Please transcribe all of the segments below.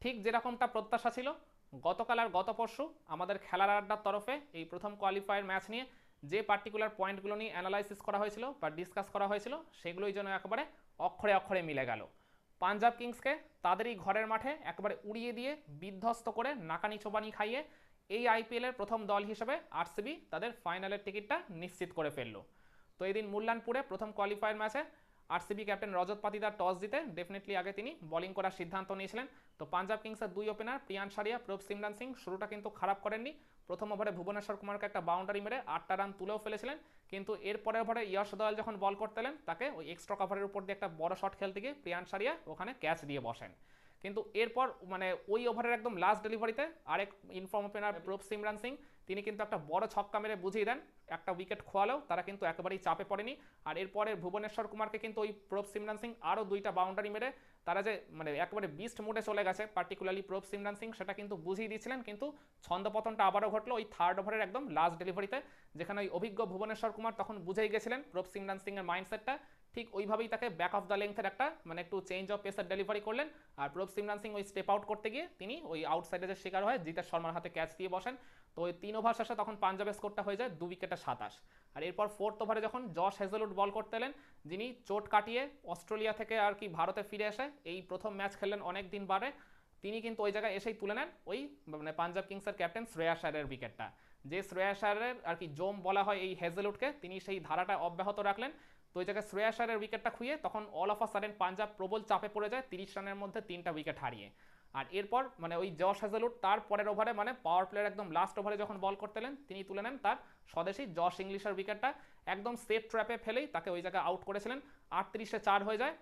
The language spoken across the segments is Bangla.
ঠিক যেরকমটা প্রত্যাশা ছিল, গতকাল আর গত পরশু আমাদের খেলার আড্ডার তরফে এই প্রথম কোয়ালিফায়ার ম্যাচ নিয়ে যে পার্টিকুলার পয়েন্টগুলো নিয়ে অ্যানালাইসিস করা হয়েছিল বা ডিসকাস করা হয়েছিল সেগুলোই যেন একেবারে অক্ষরে অক্ষরে মিলে গেল। পাঞ্জাব কিংসকে তাদেরই ঘরের মাঠে একেবারে উড়িয়ে দিয়ে বিধ্বস্ত করে নাকানি চোবানি খাইয়ে এই আইপিএলের প্রথম দল হিসেবে আরসিবি তাদের ফাইনালের টিকিটটা নিশ্চিত করে ফেললো। তো এদিন মুল্লানপুরে প্রথম কোয়ালিফায়ার ম্যাচে RCB captain Rajat Patidar toss জিতে ডেফিনেটলি আগে তিনি বোলিং করার সিদ্ধান্ত নিয়েছিলেন। তো পাঞ্জাব কিংসের দুই ওপেনার প্রিয়ান সারিয়া, প্রভ সিমরান সিং শুরুটা কিন্তু খারাপ করেননি। প্রথম ওভারে ভুবনেশ্বর কুমারকে একটা বাউন্ডারি মেরে 8টা রান তুলেও ফেলেছিলেন, কিন্তু এর পরের ওভারে ইয়াশ দয়াল যখন বল করতেলেন তাকে ওই এক্সট্রা কভারের উপর দিয়ে একটা বড় শট খেলতে গিয়ে প্রিয়ান সারিয়া ওখানে ক্যাচ দিয়ে বসেন। কিন্তু এরপর মানে ওই ওভারের একদম লাস্ট ডেলিভারিতে আরেক ইনফর্ম ওপেনার প্রভ সিমরান সিং তিনি কিন্তু একটা বড় ছক্কা মেরে বুঝিয়ে দেন, একটা উইকেট খোয়ালেও তারা কিন্তু একেবারেই চাপে পড়েনি। আর এরপরে ভুবনেশ্বর কুমারকে কিন্তু ওই প্রভ সিমরান সিং আরও 2টা বাউন্ডারি মেরে তারা যে মানে একেবারে বিস্ট মোডে চলে গেছে, পার্টিকুলারলি প্রভ সিমরান সিং সেটা কিন্তু বুঝিয়ে দিয়েছিলেন। কিন্তু ছন্দপতনটা আবারও ঘটলো ওই থার্ড ওভারের একদম লাস্ট ডেলিভারিতে, যেখানে ওই অভিজ্ঞ ভুবনেশ্বর কুমার তখন বুঝেই গেছিলেন প্রভ সিমরান সিংয়ের মাইন্ডসেটটা, ঠিক ওইভাবেই তাকে ব্যাক অফ দ্য লেংথের একটা মানে একটু চেঞ্জ অফ পেসার ডেলিভারি করলেন। আর প্রভ সিমরান সিং ওই স্টেপ আউট করতে গিয়ে তিনি ওই আউটসাইডে যে শিকার হয় জিতেশ শর্মার হাতে ক্যাচ দিয়ে বসেন। তো ওই 3 ওভার শেষে তখন পাঞ্জাবের স্কোরটা হয়ে যায় 2 উইকেটে 27। আর এরপর ফোর্থ ওভারে যখন জশ হেজেলউড বল করতে এলেন, যিনি চোট কাটিয়ে অস্ট্রেলিয়া থেকে আর কি ভারতে ফিরে এসে এই প্রথম ম্যাচ খেললেন অনেক দিন বাদে, তিনি কিন্তু ওই জায়গায় এসেই তুলে নেন ওই মানে পাঞ্জাব কিংসের ক্যাপ্টেন শ্রেয়াস আয়ারের উইকেটটা। যে শ্রেয়াস আয়ারের আর কি জোম বলা হয় এই হেজেলউডকে, তিনি সেই ধারাটা অব্যাহত রাখলেন। তো ওই জায়গায় শ্রেয়াস আয়ারের উইকেটটা খুঁয়ে তখন all of a sudden Punjab প্রবল চাপে পড়ে যায় 30 রানের মধ্যে 3টা উইকেট হারিয়ে। আর এরপর মানে ওই জশ হেজেলউড তার পরের ওভারে মানে পাওয়ার প্লেয়ার একদম লাস্ট ওভারে যখন বল করতেলেন তিনি তুলে নেন তার স্বদেশী জশ ইংলিশের উইকেটটা, একদম সেফ ট্র্যাপে ফেলেই তাকে ওই জায়গায় আউট করেছিলেন। 38-এ 4 হয়ে যায়।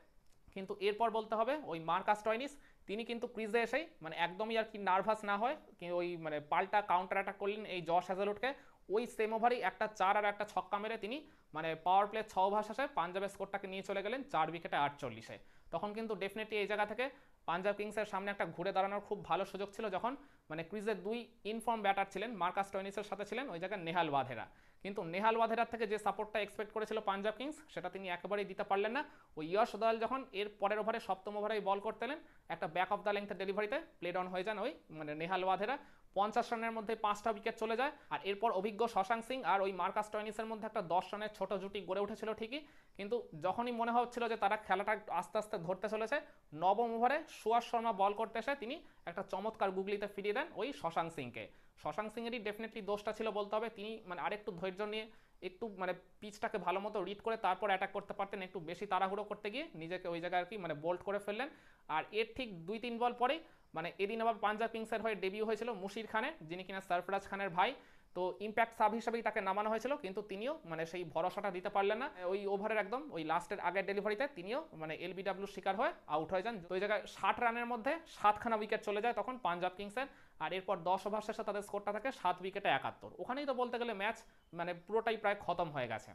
কিন্তু এরপর বলতে হবে ওই মার্কাস টয়নিস তিনি কিন্তু ক্রিজে এসেই মানে একদমই আর কি নার্ভাস না হয় ওই মানে পাল্টা কাউন্টার অ্যাটাক করলেন এই জশ হ্যাজেলউডকে। ওই সেম ওভারই একটা 4 আর একটা ছক্কা মেরে তিনি মানে পাওয়ার প্লে 6 ওভার শেষে পাঞ্জাবের স্কোরটাকে নিয়ে চলে গেলেন 4 উইকেটে 48-এ। তখন কিন্তু ডেফিনেটলি এই জায়গা থেকে পাঞ্জাব কিংসের সামনে একটা ঘুরে দাঁড়ানোর খুব ভালো সুযোগ ছিল, যখন মানে ক্রিজের 2 ইনফর্ম ব্যাটার ছিলেন, মার্কাস টয়নিসের সাথে ছিলেন ওই জায়গায় নেহাল ওয়াধেরা। কিন্তু নেহাল ওয়াধেরার থেকে যে সাপোর্টটা এক্সপেক্ট করেছিল পাঞ্জাব কিংস সেটা তিনি একেবারেই দিতে পারলেন না। ওই ইয়াশ দয়াল যখন এর পরের ওভারে সপ্তম ওভারে বল করতেলেন একটা ব্যাক অফ দ্য লেংথের ডেলিভারিতে প্লেড অন হয়ে যান ওই মানে নেহাল ওয়াধেরা। 50 রানের মধ্যে 5টা উইকেট চলে যায়। আর এরপর অভিজ্ঞ শশাঙ্ক সিং আর ওই মার্কাস টয়নিসের মধ্যে একটা 10 রানের ছোট জুটি গড়ে উঠেছিল ঠিকই, কিন্তু যখনই মনে হচ্ছিল যে তারা খেলাটা আস্তে আস্তে ধরতে চলেছে, নবম ওভারে সুয়াস শর্মা বল করতে এসে তিনি একটা চমৎকার গুগলিতে ফিরিয়ে দেন ওই শশাঙ্ক সিংকে। শশাঙ্ক সিংয়েরই ডেফিনেটলি দোষটা ছিল বলতে হবে, তিনি মানে আরেকটু ধৈর্য নিয়ে একটু মানে পিচটাকে ভালো মতো রিড করে তারপর অ্যাটাক করতে পারতেন, একটু বেশি তাড়াহুড়ো করতে গিয়ে নিজেকে ওই জায়গায় আর কি মানে বোল্ড করে ফেললেন। আর এর ঠিক 2-3 বল পরেই মানে এদিন আবার পাঞ্জাব কিংসের হয়ে ডেবিউ হয়েছিল মুশির খানের, যিনি কিনা সরফরাজ খানের ভাই। তো ইম্প্যাক্ট সাব হিসাবেই তাকে নামানো হয়েছিল, কিন্তু তিনিও মানে সেই ভরসাটা দিতে পারলেন না। ওই ওভারের একদম ওই লাস্টের আগের ডেলিভারিতে তিনিও মানে এলবিডব্লিউর শিকার হয়ে আউট হয়ে যান। তো ওই জায়গায় 60 রানের মধ্যে 7খানা উইকেট চলে যায় তখন পাঞ্জাব কিংসের। আর এরপর 10 ওভার শেষে তাদের স্কোরটা থাকে 7 উইকেটে 71। ওখানেই তো বলতে গেলে ম্যাচ মানে পুরোটাই প্রায় খতম হয়ে গেছে।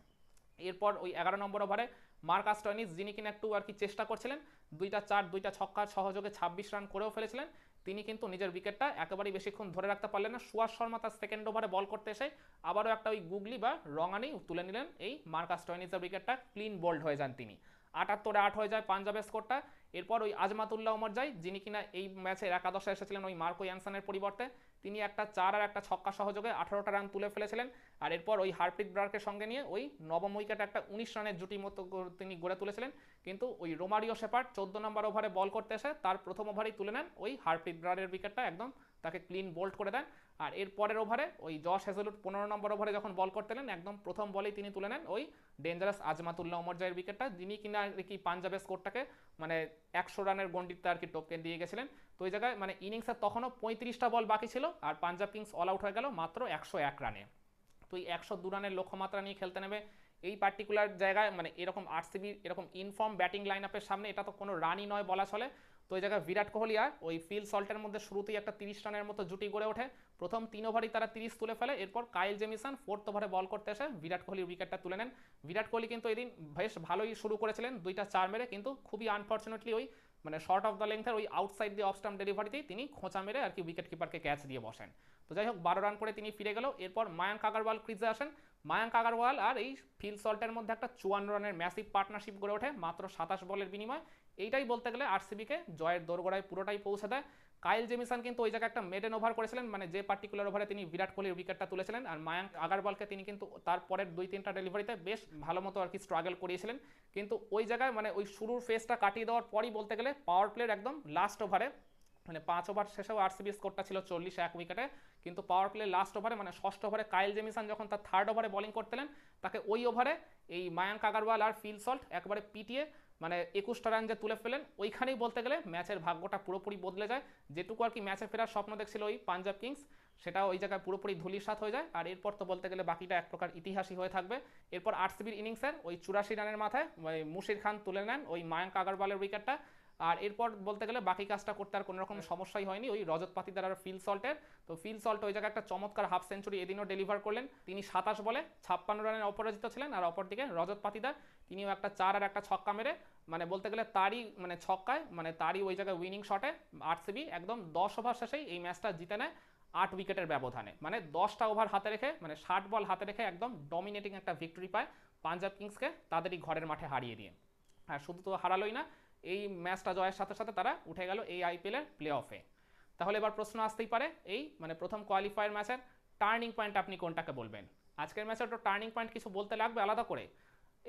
এরপর ওই 11 নম্বর ওভারে মার্কাস টয়নিস, যিনি কিনা একটু আর কি চেষ্টা করছিলেন, 2টা 4 2টা ছক্কার সহযোগে 26 রান করেও ফেলেছিলেন, তিনি কিন্তু নিজের উইকেটটা একেবারেই বেশিক্ষণ ধরে রাখতে পারলেন না। সুয়াস শর্মা তার সেকেন্ড ওভারে বল করতে এসে আবারও একটা ওই গুগলি বা রঙানি তুলে নিলেন এই মার্কাস টয়নিসের উইকেটটা, ক্লিন বোল্ড হয়ে যান তিনি। 78-এ 8 হয়ে যায় পাঞ্জাবের স্কোরটা। এরপর ওই আজমাতুল্লাহ ওমর যায়, যিনি কিনা এই ম্যাচের একাদশে এসেছিলেন ওই মার্কো ইয়ানসনের পরিবর্তে, তিনি একটা 4 আর একটা ছক্কা সহযোগে 18টা রান তুলে ফেলেছিলেন। আর এরপর ওই হারপ্রীত ব্রারকে সঙ্গে নিয়ে ওই নবম উইকেটে একটা 19 রানের জুটি মতো তিনি গড়ে তুলেছিলেন। কিন্তু ওই রোমারিও শেপার্ড 14 নম্বর ওভারে বল করতে এসে তার প্রথম ওভারেই তুলে নেন ওই হারপ্রীত ব্রারের উইকেটটা, একদম তাকে ক্লিন বোল্ড করে দেন। আর এর পরের ওভারে ওই জশ হেজেলউড 15 নম্বর ওভারে যখন বল করতেলেন একদম প্রথম বলেই তিনি তুলে নেন ওই ডেঞ্জারাস আজমাতুল্লাহ ওমর জয়ের উইকেটটা, যিনি কিনা কি পাঞ্জাবের স্কোরটাকে মানে 100 রানের গন্ডিতে আর কি টপকে দিয়ে গেছিলেন। তো ওই জায়গায় মানে ইনিংসের তখনও 35টা বল বাকি ছিল আর পাঞ্জাব কিংস অল আউট হয়ে গেল মাত্র 101 রানে। তো এই 102 রানের লক্ষ্যমাত্রা নিয়ে খেলতে নেবে এই পার্টিকুলার জায়গায় মানে এরকম আরসিবি এরকম ইনফর্ম ব্যাটিং লাইন আপের সামনে এটা তো কোনো রানই নয় বলা চলে। তো এই জায়গায় বিরাট কোহলি আর ওই ফিল সল্টের মধ্যে শুরুতেই একটা 30 রানের মতো জুটি গড়ে ওঠে। প্রথম 3 ওভারই তারা 30 তুলে ফেলে। এরপর কাইল জেমিসন 4th ওভারে বল করতে এসে বিরাট কোহলির উইকেটটা তুলে নেন। বিরাট কোহলি কিন্তু এদিন বেশ ভালোই শুরু করেছিলেন 2টা 4 মেরে, কিন্তু খুবই আনফর্চুনেটলি ওই মানে শর্ট অফ দ্য লেংথের ওই আউটসাইড দিয়ে অফ স্টাম্প ডেলিভারিতেই তিনি খোঁচা মেরে আর কি উইকেট কিপারকে ক্যাচ দিয়ে বসেন। তো যাই হোক 12 রান করে তিনি ফিরে গেল। এরপর মায়াঙ্ক আগরওয়াল ক্রিজে আসেন। মায়াঙ্ক আগরওয়াল আর এই ফিল সল্টের মধ্যে একটা 54 রানের ম্যাসিভ পার্টনারশিপ গড়ে ওঠে মাত্র 27 বলের বিনিময়ে। এইটাই বলতে গেলে আরসিবিকে জয়ের দোরগোড়ায় পুরোটাই পৌঁছে দেয়। কাইল জেমিসন কিন্তু ওই জায়গায় একটা মেডেন ওভার করেছিলেন, মানে যে পার্টিকুলার ওভারে তিনি বিরাট কোহলির উইকেটটা তুলেছিলেন, আর মায়াঙ্ক আগারওয়ালকে তিনি কিন্তু তার পরের 2-3টা ডেলিভারিতে বেশ ভালো মতো আর কি স্ট্রাগল করিয়েছিলেন। কিন্তু ওই জায়গায় মানে ওই শুরুর ফেজটা কাটিয়ে দেওয়ার পরই বলতে গেলে পাওয়ার প্লের একদম লাস্ট ওভারে, মানে 5 ওভার শেষেও আরসিবি স্কোরটা ছিল 40 1 উইকেটে, কিন্তু পাওয়ার প্লে লাস্ট ওভারে মানে ষষ্ঠ ওভারে কাইল জেমিসন যখন তার থার্ড ওভারে বোলিং করতেলেন, তাকে ওই ওভারে এই মায়াঙ্ক আগারওয়াল আর ফিল সল্ট একবারে পিটিয়ে মানে 21টা রান যে তুলে ফেলেন, ওইখানেই বলতে গেলে ম্যাচের ভাগ্যটা পুরোপুরি বদলে যায়। যেটুকু আর কি ম্যাচে ফেরার স্বপ্ন দেখছিল ওই পাঞ্জাব কিংস, সেটা ওই জায়গায় পুরোপুরি ধূলিসাৎ হয়ে যায়। আর এরপর তো বলতে গেলে বাকিটা এক প্রকার ইতিহাসই হয়ে থাকবে। এরপর আরসিবির ইনিংসের ওই 84 রানের মাথায় মুশির খান তুলে নেন ওই মায়াঙ্ক আগারওয়ালের উইকেটটা। আর এরপর বলতে গেলে বাকি কাজটা করতে আর কোনো রকম সমস্যাই হয়নি ওই রজত পাতিদার আর ফিল সল্টের। তো ফিল সল্ট ওই জায়গায় একটা চমৎকার হাফ সেঞ্চুরি এদিনও ডেলিভার করলেন। তিনি 27 বলে 56 রানের অপরাজিত ছিলেন। আর অপরদিকে রজত পাতিদার তিনিও একটা 4 আর একটা ছক্কা মেরে মানে বলতে গেলে তারই মানে ছক্কায় মানে তারই ওই জায়গায় উইনিং শটে আরসিবি একদম 10 ওভার শেষেই এই ম্যাচটা জিতে নেয় 8 উইকেটের ব্যবধানে। মানে 10টা ওভার হাতে রেখে মানে 60 বল হাতে রেখে একদম ডমিনেটিং একটা ভিক্টরি পায় পাঞ্জাব কিংসকে তাদেরই ঘরের মাঠে হারিয়ে দিয়ে। আর শুধু তো হারালোই না, এই ম্যাচটা জয়ের সাথে সাথে তারা উঠে গেল এই আইপিএলের প্লে অফে। তাহলে এবার প্রশ্ন আসতেই পারে এই মানে প্রথম কোয়ালিফায়ার ম্যাচের টার্নিং পয়েন্ট আপনি কোনটাকে বলবেন? আজকের ম্যাচের তো টার্নিং পয়েন্ট কিছু বলতে লাগবে আলাদা করে।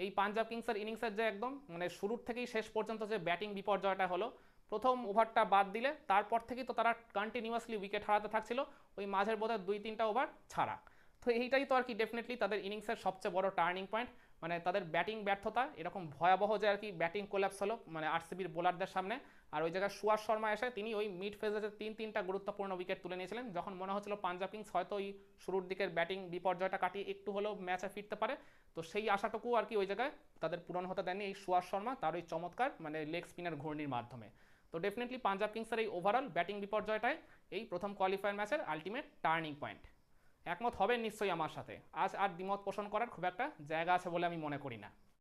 এই পাঞ্জাব কিংসের ইনিংসের যে একদম মানে শুরুর থেকেই শেষ পর্যন্ত যে ব্যাটিং বিপর্যয়টা হলো, প্রথম ওভারটা বাদ দিলে তারপর থেকেই তো তারা কন্টিনিউয়াসলি উইকেট হারাতে থাকছিল, ওই মাঝের বোধহয় 2-3টা ওভার ছাড়া। তো এইটাই তো আর কি ডেফিনেটলি তাদের ইনিংসের সবচেয়ে বড় টার্নিং পয়েন্ট। মানে তাদের ব্যাটিং ব্যর্থতা এরকম ভয়াবহ যে আর কি ব্যাটিং কোল্যাপস হলো মানে আরসিবির বোলারদের সামনে। আর ওই জায়গায় সুয়াস শর্মা এসে তিনি ওই মিড ফেজে 3-3টা গুরুত্বপূর্ণ উইকেট তুলে নিয়েছিলেন, যখন মনে হচ্ছিল পাঞ্জাব কিংস হয়তো ওই শুরুর দিকের ব্যাটিং বিপর্যয়টা কাটিয়ে একটু হলেও ম্যাচে ফিরতে পারে। তো সেই আশাটুকু আর কি ওই জায়গায় তাদের পূরণ হতে দেননি এই সুয়াস শর্মা তার ওই চমৎকার মানে লেগ স্পিনের ঘূর্ণির মাধ্যমে। তো ডেফিনেটলি পাঞ্জাব কিংসের এই ওভারঅল ব্যাটিং বিপর্যয়টাই এই প্রথম কোয়ালিফায়ার ম্যাচের আলটিমেট টার্নিং পয়েন্ট। একমত হবেন নিশ্চয়ই আমার সাথে, আজ আর দ্বিমত পোষণ করার খুব একটা জায়গা আছে বলে আমি মনে করি না।